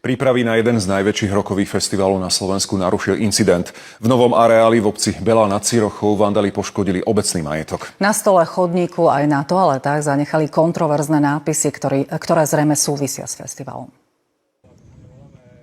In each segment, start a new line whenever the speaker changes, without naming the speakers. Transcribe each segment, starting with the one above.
Prípravy na jeden z najväčších rokových festivalov na Slovensku narušil incident. V novom areáli v obci Bela nad Cirochou vandali poškodili obecný majetok.
Na stole chodníku aj na toaletách zanechali kontroverzné nápisy, ktoré zrejme súvisia s festivalom.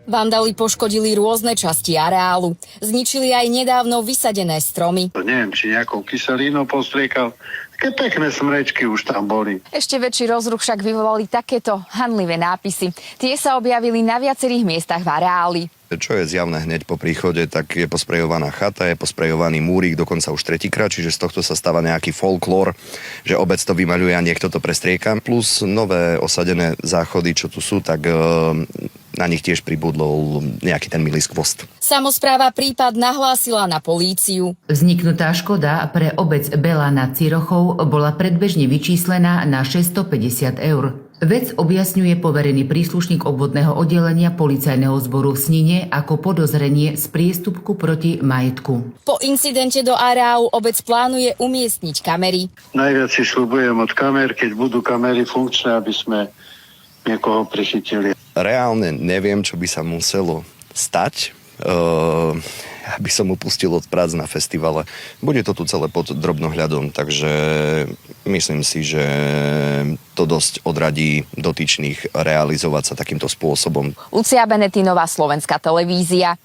Vandali poškodili rôzne časti areálu. Zničili aj nedávno vysadené stromy.
Neviem, či nejakou kyselínou postriekal. Také pekné smrečky už tam boli.
Ešte väčší rozruch však vyvolali takéto hanlivé nápisy. Tie sa objavili na viacerých miestach v areáli.
Čo je zjavné hneď po príchode, tak je posprejovaná chata, je posprejovaný múrik, dokonca už tretíkrát, čiže z tohto sa stáva nejaký folklór, že obec to vymaľuje a niekto to prestrieka. Plus nové osadené záchody, čo tu sú, tak na nich tiež pribudol nejaký ten milý skvost.
Samospráva prípad nahlásila na políciu.
Vzniknutá škoda pre obec Bela nad Cirochou bola predbežne vyčíslená na 650 eur. Vec objasňuje poverený príslušník obvodného oddelenia policajného zboru v Snine ako podozrenie z priestupku proti majetku.
Po incidente do areálu obec plánuje umiestniť kamery.
Najviac si sľubujem od kamer, keď budú kamery funkčné, aby sme niekoho prichytili.
Reálne neviem, čo by sa muselo stať, aby som upustil od prác na festivale. Bude to tu celé pod drobnohľadom, takže myslím si, že to dosť odradí dotyčných realizovať sa takýmto spôsobom.
Lucia Benetinová, Slovenská televízia.